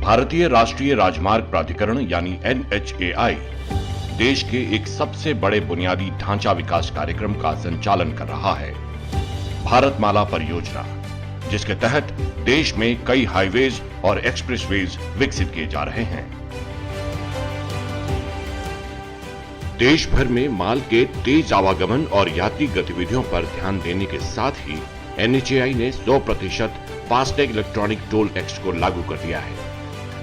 भारतीय राष्ट्रीय राजमार्ग प्राधिकरण यानी NHAI देश के एक सबसे बड़े बुनियादी ढांचा विकास कार्यक्रम का संचालन कर रहा है, भारतमाला परियोजना, जिसके तहत देश में कई हाईवेज और एक्सप्रेसवेज विकसित किए जा रहे हैं। देश भर में माल के तेज आवागमन और यात्री गतिविधियों पर ध्यान देने के साथ ही NHAI ने 100% फास्टैग इलेक्ट्रॉनिक टोल टैक्स को लागू कर दिया है,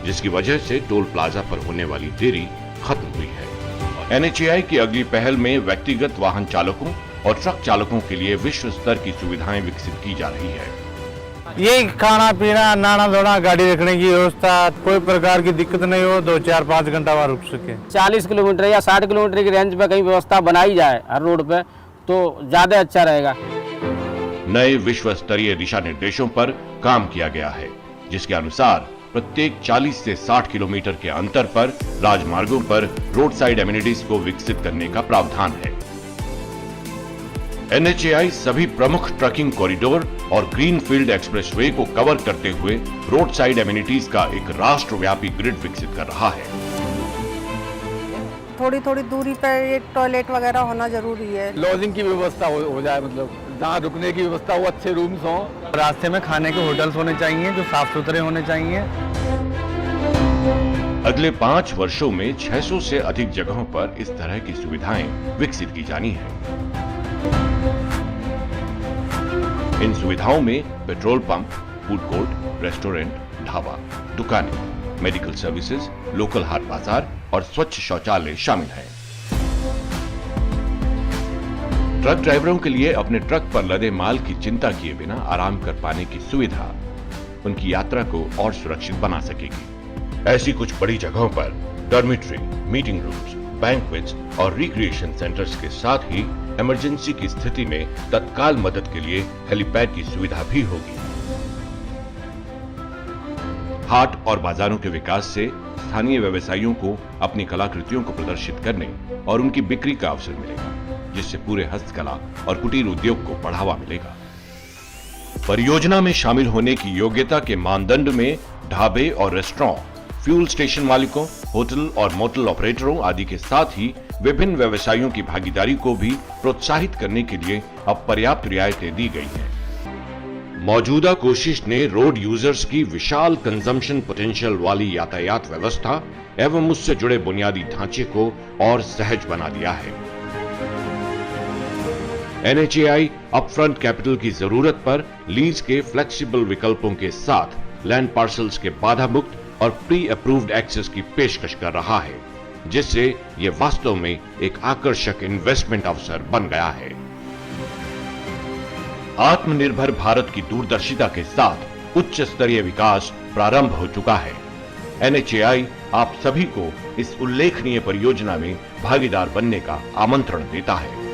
जिसकी वजह से टोल प्लाजा पर होने वाली देरी खत्म हुई है। NHAI की अगली पहल में व्यक्तिगत वाहन चालकों और ट्रक चालकों के लिए विश्व स्तर की सुविधाएं विकसित की जा रही है। ये खाना पीना, नाना धोना, गाड़ी रखने की व्यवस्था, कोई प्रकार की दिक्कत नहीं हो, 2, 4, 5 घंटा वहाँ रुक सके। 40 किलोमीटर या 60 किलोमीटर की रेंज पे कहीं व्यवस्था बनाई जाए हर रोड पे तो ज्यादा अच्छा रहेगा। नए विश्व स्तरीय दिशा निर्देशों पर काम किया गया है, जिसके अनुसार प्रत्येक 40 से 60 किलोमीटर के अंतर पर राजमार्गों पर रोड साइड एमिनिटीज को विकसित करने का प्रावधान है। NHAI सभी प्रमुख ट्रकिंग कॉरिडोर और ग्रीनफील्ड एक्सप्रेसवे को कवर करते हुए रोड साइड एमिनिटीज का एक राष्ट्रव्यापी ग्रिड विकसित कर रहा है। थोड़ी थोड़ी दूरी पर एक टॉयलेट वगैरह होना जरूरी है। लॉजिंग की व्यवस्था हो जाए, मतलब जहाँ रुकने की व्यवस्था हो, अच्छे रूम्स हो, रास्ते में खाने के होटल्स होने चाहिए जो साफ सुथरे होने चाहिए। अगले 5 वर्षों में 600 से अधिक जगहों पर इस तरह की सुविधाएं विकसित की जानी है। इन सुविधाओं में petrol pump, food court, restaurant, dhaba, दुकानें, मेडिकल सर्विसेज, लोकल हाट बाजार और स्वच्छ शौचालय शामिल हैं। ट्रक ड्राइवरों के लिए अपने ट्रक पर लदे माल की चिंता किए बिना आराम कर पाने की सुविधा उनकी यात्रा को और सुरक्षित बना सकेगी। ऐसी कुछ बड़ी जगहों पर डॉर्मिटरी, मीटिंग रूम्स, बैंक्वेट्स और रिक्रिएशन सेंटर्स के साथ ही इमरजेंसी की स्थिति में तत्काल मदद के लिए हेलीपैड की सुविधा भी होगी। हाट और बाजारों के विकास से स्थानीय व्यवसायियों को अपनी कलाकृतियों को प्रदर्शित करने और उनकी बिक्री का अवसर मिलेगा, जिससे पूरे हस्तकला और कुटीर उद्योग को बढ़ावा मिलेगा। परियोजना में शामिल होने की योग्यता के मानदंड में ढाबे और रेस्टोरेंट, फ्यूल स्टेशन मालिकों, होटल और मोटल ऑपरेटरों आदि के साथ ही विभिन्न व्यवसायियों की भागीदारी को भी प्रोत्साहित करने के लिए अब पर्याप्त रियायतें दी गई हैं। मौजूदा कोशिश ने रोड यूजर्स की विशाल कंजम्पशन पोटेंशियल वाली यातायात व्यवस्था एवं उससे जुड़े बुनियादी ढांचे को और सहज बना दिया है। NHAI अपफ्रंट कैपिटल की जरूरत पर लीज के फ्लेक्सिबल विकल्पों के साथ लैंड पार्सल्स के बाधा मुक्त और प्री अप्रूव्ड एक्सेस की पेशकश कर रहा है, जिससे यह वास्तव में एक आकर्षक इन्वेस्टमेंट अवसर बन गया है। आत्मनिर्भर भारत की दूरदर्शिता के साथ उच्च स्तरीय विकास प्रारंभ हो चुका है। NHAI आप सभी को इस उल्लेखनीय परियोजना में भागीदार बनने का आमंत्रण देता है।